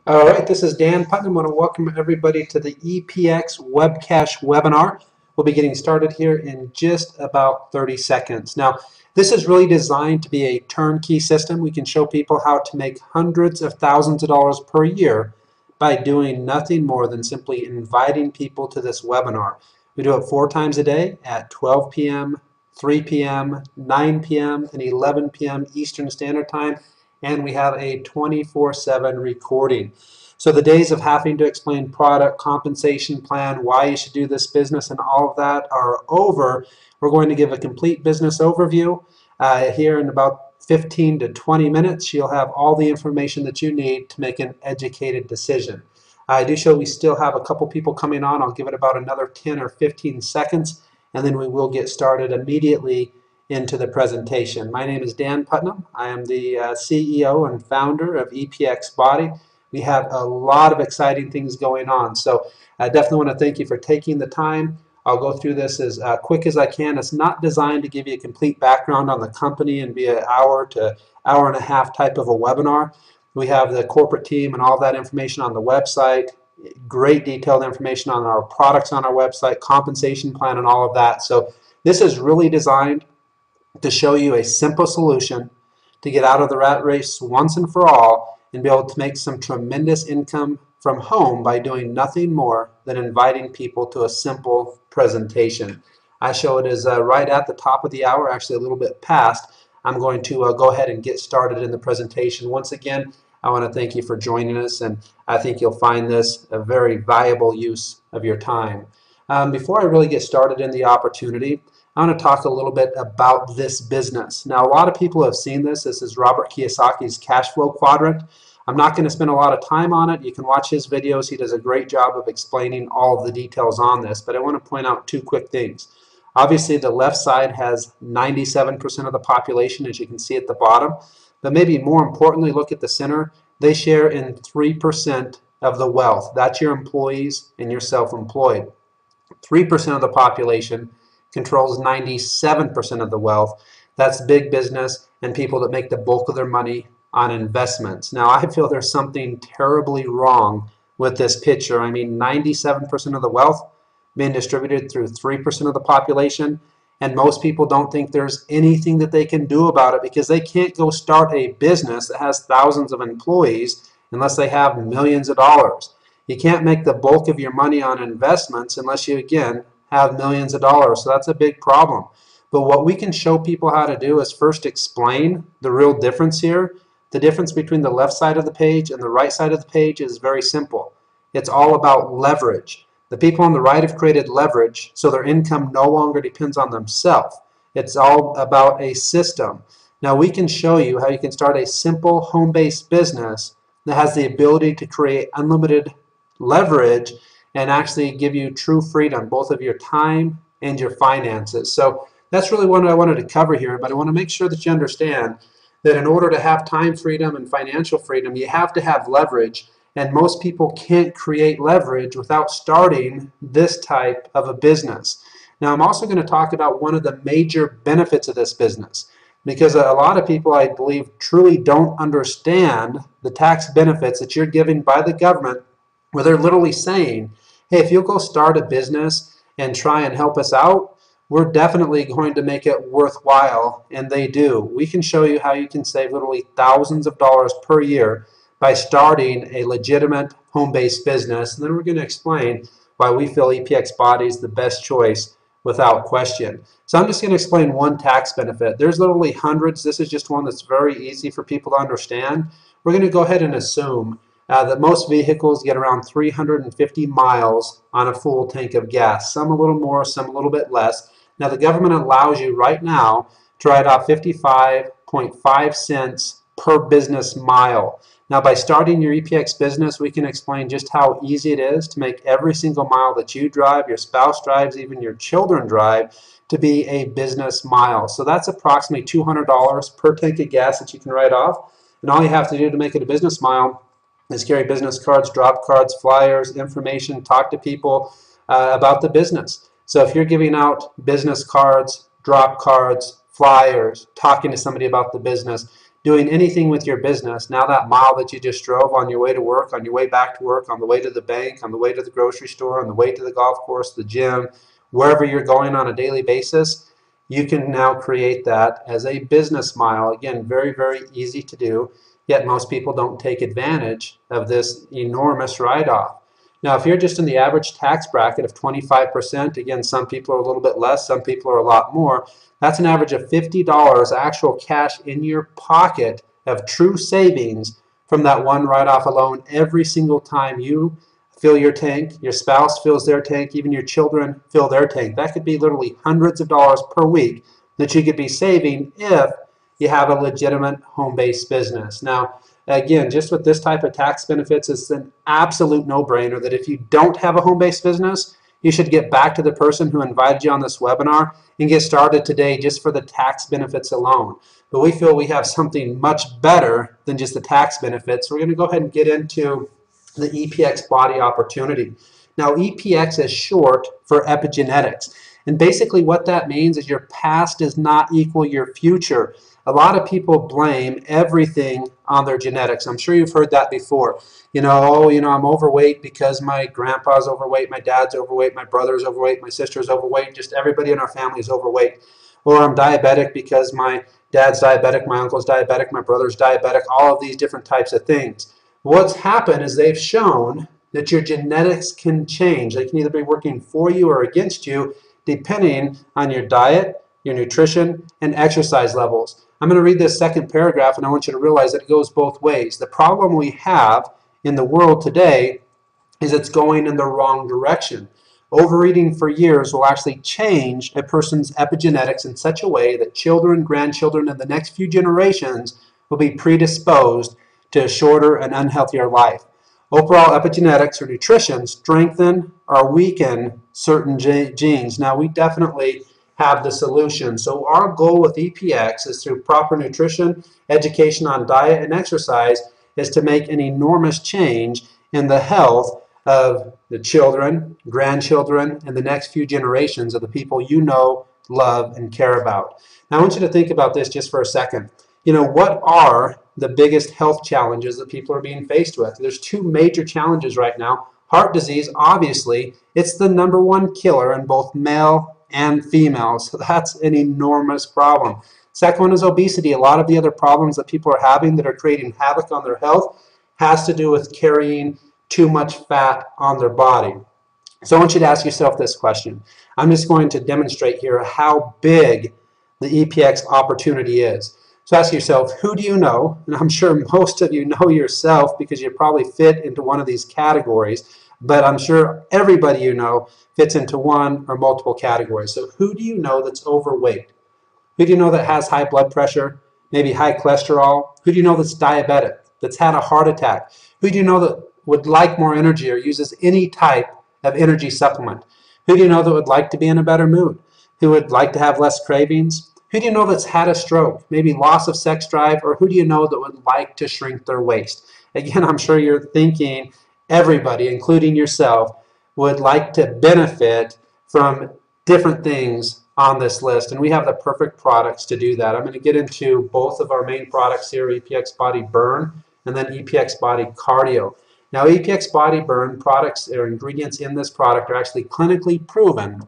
All right, this is Dan Putnam. I want to welcome everybody to the EPX Webcache webinar. We'll be getting started here in just about 30 seconds. Now, this is really designed to be a turnkey system. We can show people how to make hundreds of thousands of dollars per year by doing nothing more than simply inviting people to this webinar. We do it 4 times a day at 12 p.m., 3 p.m., 9 p.m., and 11 p.m. Eastern Standard Time, and we have a 24/7 recording. So the days of having to explain product, compensation plan, why you should do this business, and all of that are over. We're going to give a complete business overview here in about 15 to 20 minutes. You'll have all the information that you need to make an educated decision. I do show we still have a couple people coming on. I'll give it about another 10 or 15 seconds, and then we will get started immediately into the presentation. My name is Dan Putnam. I am the CEO and founder of EPXBody. We have a lot of exciting things going on, so I definitely want to thank you for taking the time. I'll go through this as quick as I can. It's not designed to give you a complete background on the company and be an hour to hour and a half type of a webinar. We have the corporate team and all that information on the website, great detailed information on our products on our website, compensation plan, and all of that. So this is really designed to show you a simple solution to get out of the rat race once and for all and be able to make some tremendous income from home by doing nothing more than inviting people to a simple presentation. I show it as right at the top of the hour, actually a little bit past. I'm going to go ahead and get started in the presentation. Once again, I want to thank you for joining us, and I think you'll find this a very valuable use of your time. Before I really get started in the opportunity, I want to talk a little bit about this business. Now, a lot of people have seen this. This is Robert Kiyosaki's cash flow quadrant. I'm not going to spend a lot of time on it. You can watch his videos. He does a great job of explaining all of the details on this, but I want to point out two quick things. Obviously, the left side has 97% of the population, as you can see at the bottom, but maybe more importantly, look at the center. They share in 3% of the wealth. That's your employees and your self-employed. 3% of the population controls 97% of the wealth. That's big business and people that make the bulk of their money on investments. Now, I feel there's something terribly wrong with this picture. I mean, 97% of the wealth being distributed through 3% of the population, and most people don't think there's anything that they can do about it because they can't go start a business that has thousands of employees unless they have millions of dollars. You can't make the bulk of your money on investments unless you, again, have millions of dollars. So that's a big problem. But what we can show people how to do is first explain the real difference here. The difference between the left side of the page and the right side of the page is very simple. It's all about leverage. The people on the right have created leverage so their income no longer depends on themselves. It's all about a system. Now we can show you how you can start a simple home-based business that has the ability to create unlimited leverage and actually give you true freedom, both of your time and your finances. So that's really what I wanted to cover here, but I want to make sure that you understand that in order to have time freedom and financial freedom, you have to have leverage, and most people can't create leverage without starting this type of a business. Now, I'm also going to talk about one of the major benefits of this business, because a lot of people, I believe, truly don't understand the tax benefits that you're given by the government, where they're literally saying, hey, if you'll go start a business and try and help us out, we're definitely going to make it worthwhile, and they do. We can show you how you can save literally thousands of dollars per year by starting a legitimate home-based business, and then we're going to explain why we feel EPXBody is the best choice without question. So I'm just going to explain one tax benefit. There's literally hundreds. This is just one that's very easy for people to understand. We're going to go ahead and assume that most vehicles get around 350 miles on a full tank of gas, some a little more, some a little bit less. Now the government allows you right now to write off 55.5 cents per business mile. Now by starting your EPX business, we can explain just how easy it is to make every single mile that you drive, your spouse drives, even your children drive, to be a business mile. So that's approximately $200 per tank of gas that you can write off. And all you have to do to make it a business mile is carry business cards, drop cards, flyers, information, talk to people about the business. So if you're giving out business cards, drop cards, flyers, talking to somebody about the business, doing anything with your business, now that mile that you just drove on your way to work, on your way back to work, on the way to the bank, on the way to the grocery store, on the way to the golf course, the gym, wherever you're going on a daily basis, you can now create that as a business mile. Again, very, very easy to do, yet most people don't take advantage of this enormous write-off. Now, if you're just in the average tax bracket of 25%, again, some people are a little bit less, some people are a lot more, that's an average of $50 actual cash in your pocket of true savings from that one write-off alone every single time you fill your tank, your spouse fills their tank, even your children fill their tank. That could be literally hundreds of dollars per week that you could be saving if you have a legitimate home-based business. Now, again, just with this type of tax benefits, it's an absolute no-brainer that if you don't have a home-based business, you should get back to the person who invited you on this webinar and get started today just for the tax benefits alone. But we feel we have something much better than just the tax benefits. So we're going to go ahead and get into the EPXBody opportunity. Now, EPX is short for epigenetics. And basically what that means is your past does not equal your future. A lot of people blame everything on their genetics. I'm sure you've heard that before. I'm overweight because my grandpa's overweight, my dad's overweight, my brother's overweight, my sister's overweight, just everybody in our family is overweight. Or I'm diabetic because my dad's diabetic, my uncle's diabetic, my brother's diabetic, all of these different types of things. What's happened is they've shown that your genetics can change. They can either be working for you or against you depending on your diet, your nutrition, and exercise levels. I'm going to read this second paragraph, and I want you to realize that it goes both ways. The problem we have in the world today is it's going in the wrong direction. Overeating for years will actually change a person's epigenetics in such a way that children, grandchildren, and the next few generations will be predisposed to a shorter and unhealthier life. Overall epigenetics or nutrition strengthen or weaken certain genes. Now, we definitely have the solution. So our goal with EPX is through proper nutrition, education on diet, and exercise is to make an enormous change in the health of the children, grandchildren, and the next few generations of the people you know, love, and care about. Now, I want you to think about this just for a second. What are the biggest health challenges that people are being faced with? There's two major challenges right now. Heart disease, obviously, it's the #1 killer in both male and female, so that's an enormous problem. Second one is obesity. A lot of the other problems that people are having that are creating havoc on their health has to do with carrying too much fat on their body. So I want you to ask yourself this question. I'm just going to demonstrate here how big the EPX opportunity is. So ask yourself, who do you know? And I'm sure most of you know yourself because you probably fit into one of these categories, but I'm sure everybody you know fits into one or multiple categories. So who do you know that's overweight? Who do you know that has high blood pressure, maybe high cholesterol? Who do you know that's diabetic, that's had a heart attack? Who do you know that would like more energy or uses any type of energy supplement? Who do you know that would like to be in a better mood? Who would like to have less cravings? Who do you know that's had a stroke, maybe loss of sex drive, or who do you know that would like to shrink their waist? Again, I'm sure you're thinking everybody, including yourself, would like to benefit from different things on this list, and we have the perfect products to do that. I'm going to get into both of our main products here, EPXBody Burn and then EPXBody Cardio. Now, EPXBody Burn products or ingredients in this product are actually clinically proven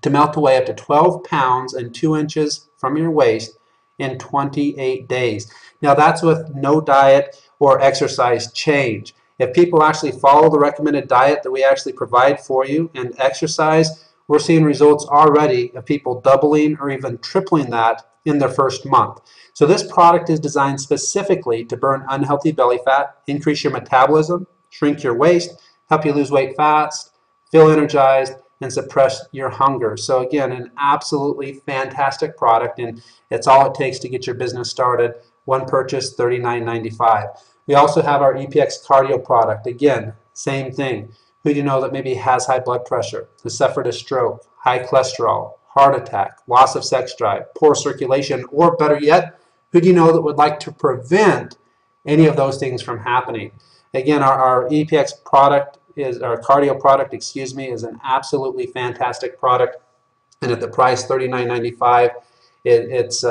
to melt away up to 12 pounds and 2 inches from your waist in 28 days. Now, that's with no diet or exercise change. If people actually follow the recommended diet that we actually provide for you and exercise, we're seeing results already of people doubling or even tripling that in their first month. So this product is designed specifically to burn unhealthy belly fat, increase your metabolism, shrink your waist, help you lose weight fast, feel energized, and suppress your hunger. So again, an absolutely fantastic product, and it's all it takes to get your business started. One purchase, $39.95. We also have our EPX Cardio product. Again, same thing. Who do you know that maybe has high blood pressure, has suffered a stroke, high cholesterol, heart attack, loss of sex drive, poor circulation, or better yet, who do you know that would like to prevent any of those things from happening? Again, our EPX product is, our cardio product, is an absolutely fantastic product, and at the price $39.95, it's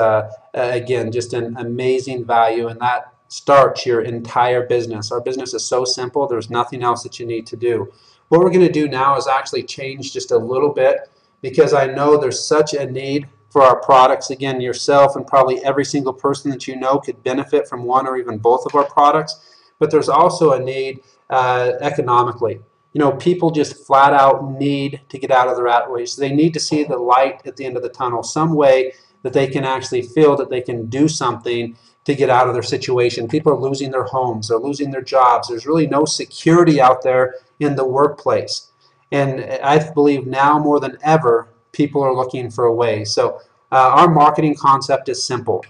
again just an amazing value, and that starts your entire business. Our business is so simple, there's nothing else that you need to do. What we're going to do now is actually change just a little bit, because I know there's such a need for our products. Again, yourself and probably every single person that you know could benefit from one or even both of our products, but there's also a need economically. You know, people just flat out need to get out of the rat race. They need to see the light at the end of the tunnel, some way that they can actually feel that they can do something to get out of their situation. People are losing their homes, they're losing their jobs. There's really no security out there in the workplace. And I believe now more than ever, people are looking for a way. So our marketing concept is simple.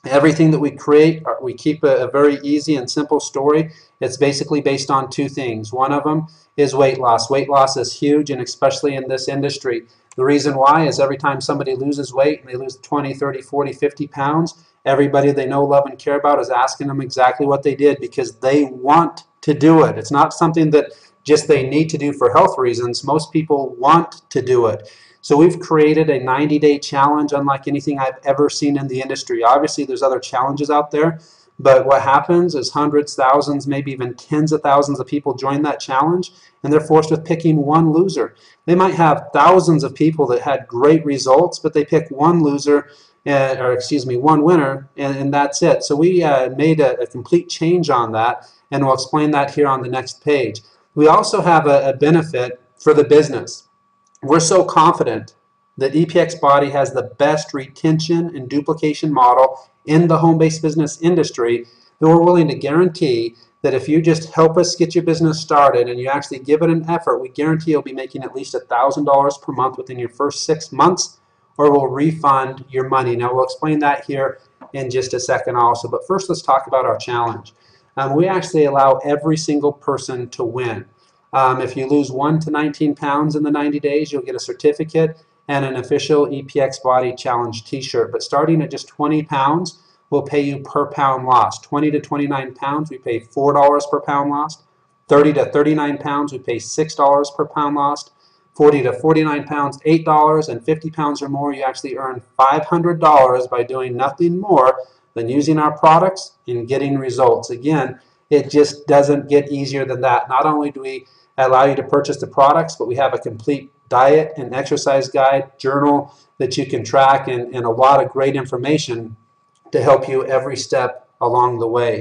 Everything that we create, we keep a very easy and simple story. It's basically based on two things. One of them is weight loss. Weight loss is huge, and especially in this industry. The reason why is every time somebody loses weight, and they lose 20, 30, 40, 50 pounds, everybody they know, love, and care about is asking them exactly what they did, because they want to do it. It's not something that just they need to do for health reasons. Most people want to do it. So we've created a 90-day challenge unlike anything I've ever seen in the industry. Obviously, there's other challenges out there, but what happens is hundreds, thousands, maybe even tens of thousands of people join that challenge, and they're forced with picking one loser. They might have thousands of people that had great results, but they pick one loser, one winner, and that's it. So we made a complete change on that, and we'll explain that here on the next page. We also have a benefit for the business. We're so confident that EPXBody has the best retention and duplication model in the home-based business industry that we're willing to guarantee that if you just help us get your business started and you actually give it an effort, we guarantee you'll be making at least $1,000 per month within your first 6 months, or we'll refund your money. Now, we'll explain that here in just a second also, but first let's talk about our challenge. We actually allow every single person to win. If you lose 1 to 19 pounds in the 90 days, you'll get a certificate and an official EPXBody Challenge t-shirt. But starting at just 20 pounds, we'll pay you per pound lost. 20 to 29 pounds, we pay $4 per pound lost. 30 to 39 pounds, we pay $6 per pound lost. 40 to 49 pounds, $8, and 50 pounds or more, you actually earn $500 by doing nothing more than using our products and getting results. Again, it just doesn't get easier than that. Not only do we allow you to purchase the products, but we have a complete diet and exercise guide, journal that you can track, and a lot of great information to help you every step along the way.